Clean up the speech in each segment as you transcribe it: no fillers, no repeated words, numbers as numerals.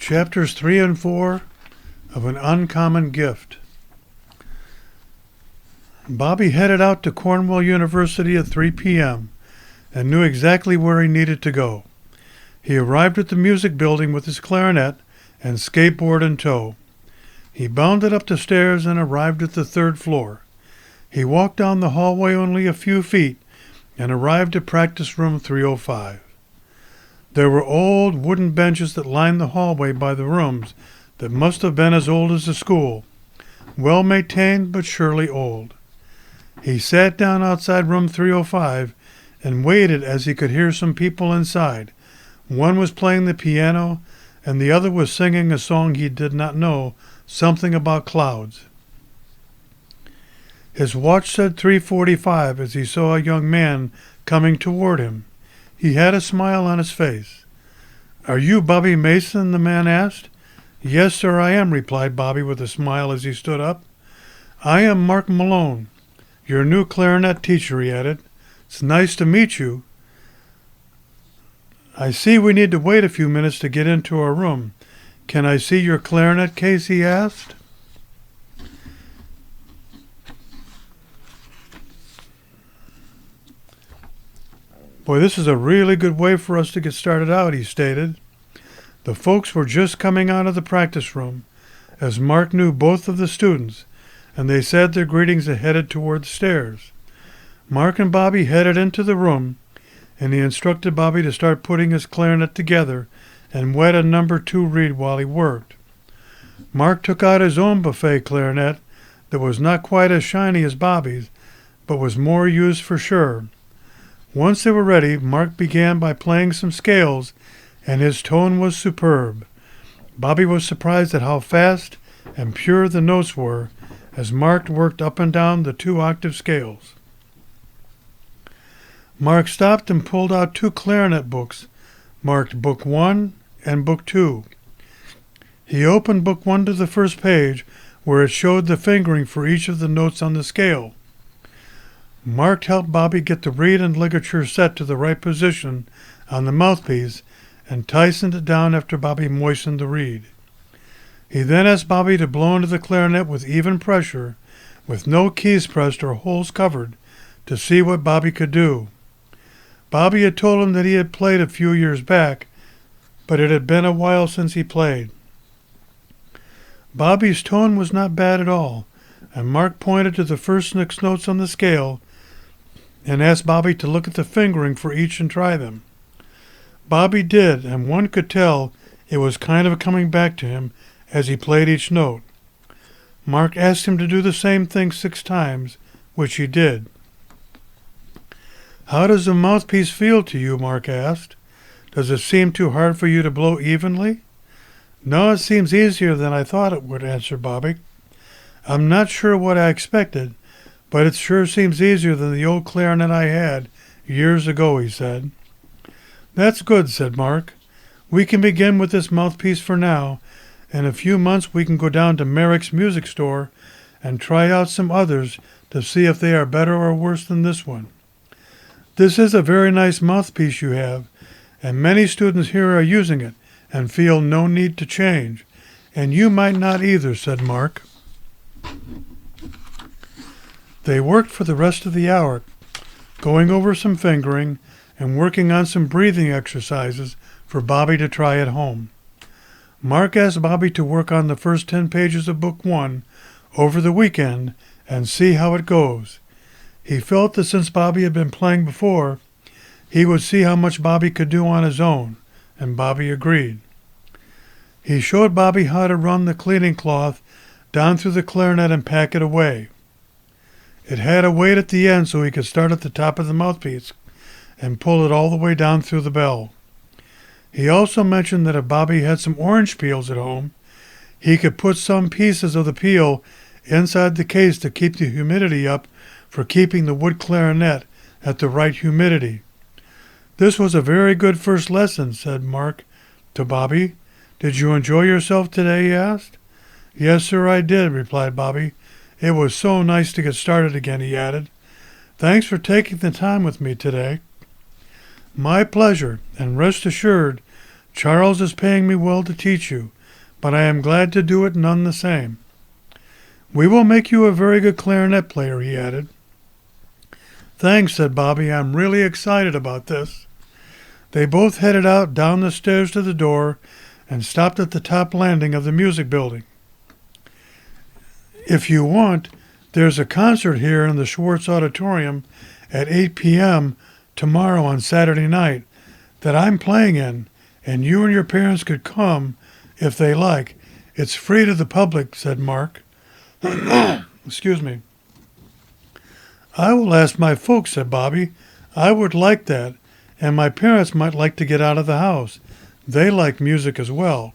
Chapters 3 and 4 of An Uncommon Gift. Bobby headed out to Cornwall University at 3 p.m. and knew exactly where he needed to go. He arrived at the music building with his clarinet and skateboard in tow. He bounded up the stairs and arrived at the third floor. He walked down the hallway only a few feet and arrived at practice room 305. There were old wooden benches that lined the hallway by the rooms that must have been as old as the school, well maintained but surely old. He sat down outside room 305 and waited as he could hear some people inside. One was playing the piano and the other was singing a song he did not know, something about clouds. His watch said 3:45 as he saw a young man coming toward him. He had a smile on his face. "Are you Bobby Mason?" the man asked. "Yes, sir, I am," replied Bobby with a smile as he stood up. "I am Mark Malone, your new clarinet teacher," he added. "It's nice to meet you. I see we need to wait a few minutes to get into our room. Can I see your clarinet case?" he asked. "Boy, this is a really good way for us to get started out," he stated. The folks were just coming out of the practice room, as Mark knew both of the students, and they said their greetings and headed toward the stairs. Mark and Bobby headed into the room, and he instructed Bobby to start putting his clarinet together and wet a number 2 reed while he worked. Mark took out his own buffet clarinet that was not quite as shiny as Bobby's, but was more used for sure. Once they were ready, Mark began by playing some scales, and his tone was superb. Bobby was surprised at how fast and pure the notes were as Mark worked up and down the 2-octave scales. Mark stopped and pulled out 2 clarinet books, marked Book 1 and Book 2. He opened Book 1 to the first page, where it showed the fingering for each of the notes on the scale. Mark helped Bobby get the reed and ligature set to the right position on the mouthpiece and tightened it down after Bobby moistened the reed. He then asked Bobby to blow into the clarinet with even pressure, with no keys pressed or holes covered, to see what Bobby could do. Bobby had told him that he had played a few years back, but it had been a while since he played. Bobby's tone was not bad at all, and Mark pointed to the first 6 notes on the scale and asked Bobby to look at the fingering for each and try them. Bobby did, and one could tell it was kind of coming back to him as he played each note. Mark asked him to do the same thing 6 times, which he did. "How does the mouthpiece feel to you?" Mark asked. "Does it seem too hard for you to blow evenly?" "No, it seems easier than I thought it would," answered Bobby. "I'm not sure what I expected, but it sure seems easier than the old clarinet I had years ago," he said. "That's good," said Mark. "We can begin with this mouthpiece for now. In a few months we can go down to Merrick's music store and try out some others to see if they are better or worse than this one. This is a very nice mouthpiece you have, and many students here are using it and feel no need to change, and you might not either," said Mark. They worked for the rest of the hour, going over some fingering and working on some breathing exercises for Bobby to try at home. Mark asked Bobby to work on the first 10 pages of Book 1 over the weekend and see how it goes. He felt that since Bobby had been playing before, he would see how much Bobby could do on his own, and Bobby agreed. He showed Bobby how to run the cleaning cloth down through the clarinet and pack it away. It had a weight at the end so he could start at the top of the mouthpiece and pull it all the way down through the bell. He also mentioned that if Bobby had some orange peels at home, he could put some pieces of the peel inside the case to keep the humidity up for keeping the wood clarinet at the right humidity. "This was a very good first lesson," said Mark to Bobby. "Did you enjoy yourself today?" he asked. "Yes, sir, I did," replied Bobby. "It was so nice to get started again," he added. "Thanks for taking the time with me today." "My pleasure, and rest assured, Charles is paying me well to teach you, but I am glad to do it none the same. We will make you a very good clarinet player, he added. Thanks, said Bobby. I'm really excited about this. They both headed out down the stairs to the door and stopped at the top landing of the music building. If you want, there's a concert here in the Schwartz Auditorium at 8 p.m. tomorrow on Saturday night that I'm playing in, and you and your parents could come if they like. It's free to the public, said Mark. Excuse me. I will ask my folks, said Bobby. I would like that, and my parents might like to get out of the house. They like music as well.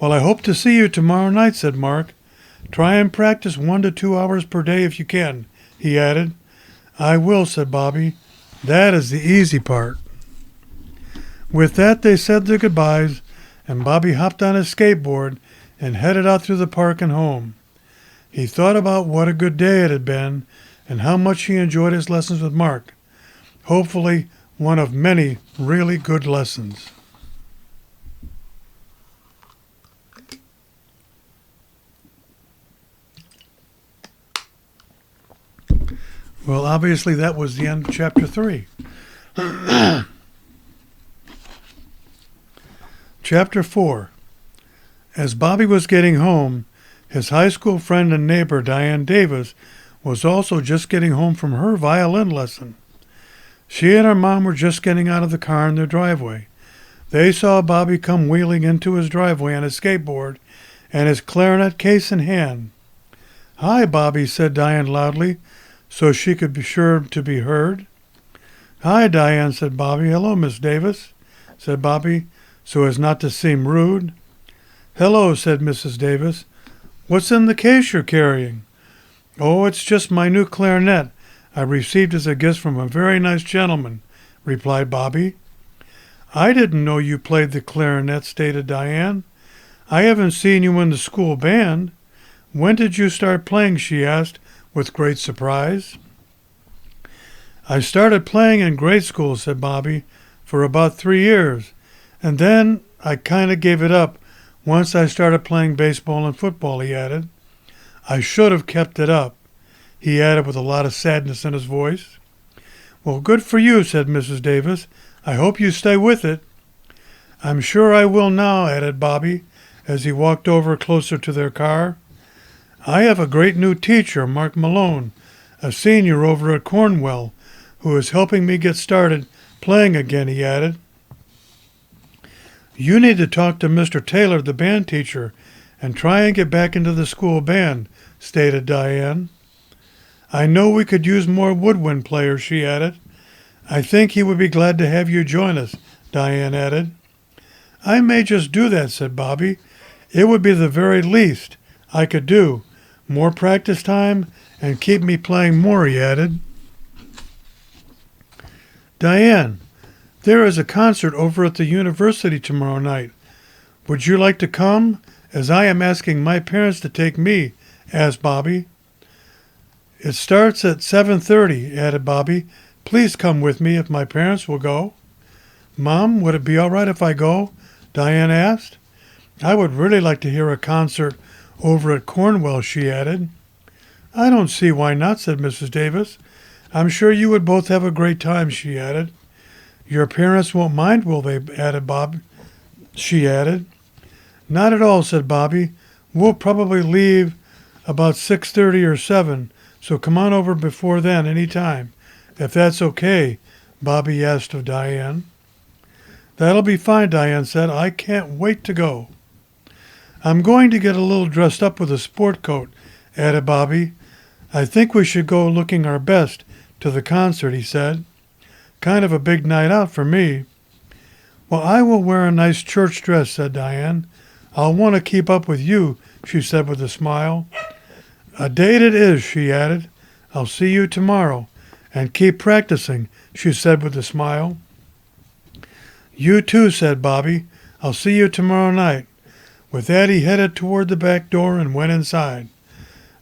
Well, I hope to see you tomorrow night, said Mark. Try and practice 1 to 2 hours per day if you can, he added. I will, said Bobby. That is the easy part. With that, they said their goodbyes, and Bobby hopped on his skateboard and headed out through the park and home. He thought about what a good day it had been and how much he enjoyed his lessons with Mark. Hopefully, one of many really good lessons. Well, obviously that was the end of chapter 3. Chapter 4. As Bobby was getting home, his high school friend and neighbor Diane Davis was also just getting home from her violin lesson. She and her mom were just getting out of the car in their driveway. They saw Bobby come wheeling into his driveway on his skateboard and his clarinet case in hand. Hi, Bobby, said Diane loudly, so she could be sure to be heard. Hi, Diane, said Bobby. Hello, Miss Davis, said Bobby, so as not to seem rude. Hello, said Mrs. Davis. What's in the case you're carrying? Oh, it's just my new clarinet I received as a gift from a very nice gentleman, replied Bobby. I didn't know you played the clarinet, stated Diane. I haven't seen you in the school band. When did you start playing, she asked, with great surprise. I started playing in grade school, said Bobby, for about 3 years, and then I kind of gave it up once I started playing baseball and football, he added. I should have kept it up, he added with a lot of sadness in his voice. Well, good for you, said Mrs. Davis. I hope you stay with it. I'm sure I will now, added Bobby, as he walked over closer to their car. I have a great new teacher, Mark Malone, a senior over at Cornwell, who is helping me get started playing again, he added. You need to talk to Mr. Taylor, the band teacher, and try and get back into the school band, stated Diane. I know we could use more woodwind players, she added. I think he would be glad to have you join us, Diane added. I may just do that, said Bobby. It would be the very least I could do. More practice time and keep me playing more, he added. Diane, there is a concert over at the university tomorrow night. Would you like to come, as I am asking my parents to take me, asked Bobby. It starts at 7:30, added Bobby. Please come with me if my parents will go. Mom, would it be all right if I go? Diane asked. I would really like to hear a concert over at Cornwell, she added. I don't see why not, said Mrs. Davis. I'm sure you would both have a great time, she added. Your parents won't mind, will they? Added Bob. She added. Not at all, said Bobby. We'll probably leave about 6:30 or 7, so come on over before then any time. If that's okay, Bobby asked of Diane. That'll be fine, Diane said. I can't wait to go. I'm going to get a little dressed up with a sport coat, added Bobby. I think we should go looking our best to the concert, he said. Kind of a big night out for me. Well, I will wear a nice church dress, said Diane. I'll want to keep up with you, she said with a smile. A date it is, she added. I'll see you tomorrow. And keep practicing, she said with a smile. You too, said Bobby. I'll see you tomorrow night. With that, he headed toward the back door and went inside.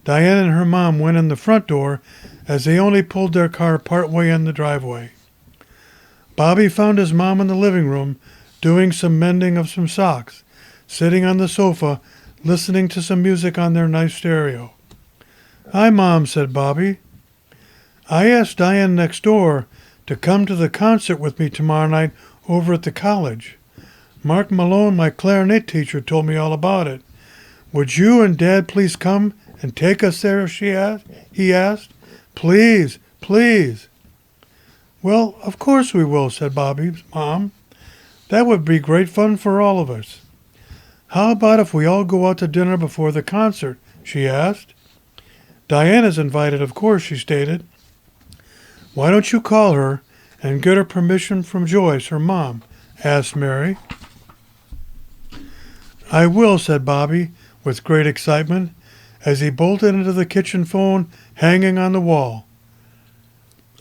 Diane and her mom went in the front door as they only pulled their car part way in the driveway. Bobby found his mom in the living room, doing some mending of some socks, sitting on the sofa, listening to some music on their nice stereo. "Hi, Mom," said Bobby. "I asked Diane next door to come to the concert with me tomorrow night over at the college. Mark Malone, my clarinet teacher, told me all about it. Would you and Dad please come and take us there?" he asked. "Please, please." "Well, of course we will," said Bobby's mom. "That would be great fun for all of us." "How about if we all go out to dinner before the concert?" she asked. "Diane is invited, of course," she stated. "Why don't you call her and get her permission from Joyce, her mom?" asked Mary. "I will," said Bobby with great excitement as he bolted into the kitchen phone hanging on the wall.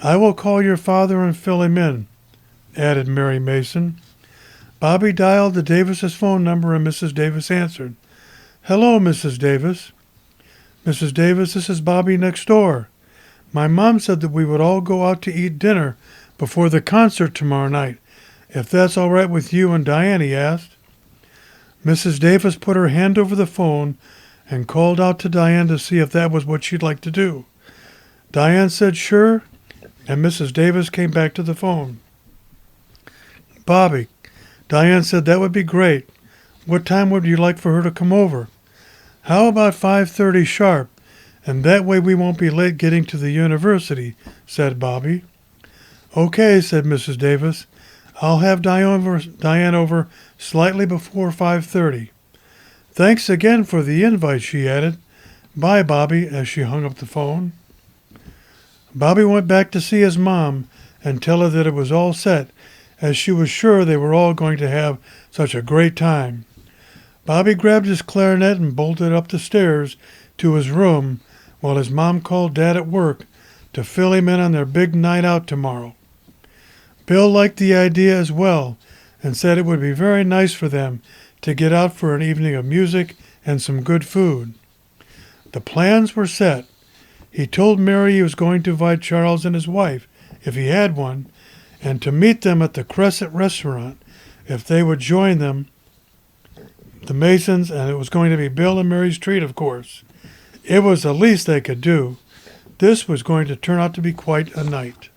"I will call your father and fill him in," added Mary Mason. Bobby dialed the Davis's phone number and Mrs. Davis answered. "Hello, Mrs. Davis." "Mrs. Davis, this is Bobby next door. My mom said that we would all go out to eat dinner before the concert tomorrow night, if that's all right with you and Diane," he asked. Mrs. Davis put her hand over the phone and called out to Diane to see if that was what she'd like to do. Diane said sure, and Mrs. Davis came back to the phone. "Bobby," Diane said, "that would be great. What time would you like for her to come over?" "How about 5:30 sharp, and that way we won't be late getting to the university," said Bobby. "Okay," said Mrs. Davis. "I'll have Diane over slightly before 5:30. "Thanks again for the invite," she added. "Bye, Bobby," as she hung up the phone. Bobby went back to see his mom and tell her that it was all set, as she was sure they were all going to have such a great time. Bobby grabbed his clarinet and bolted up the stairs to his room while his mom called Dad at work to fill him in on their big night out tomorrow. Bill liked the idea as well and said it would be very nice for them to get out for an evening of music and some good food. The plans were set. He told Mary he was going to invite Charles and his wife, if he had one, and to meet them at the Crescent restaurant if they would join them, the Masons, and it was going to be Bill and Mary's treat, of course. It was the least they could do. This was going to turn out to be quite a night.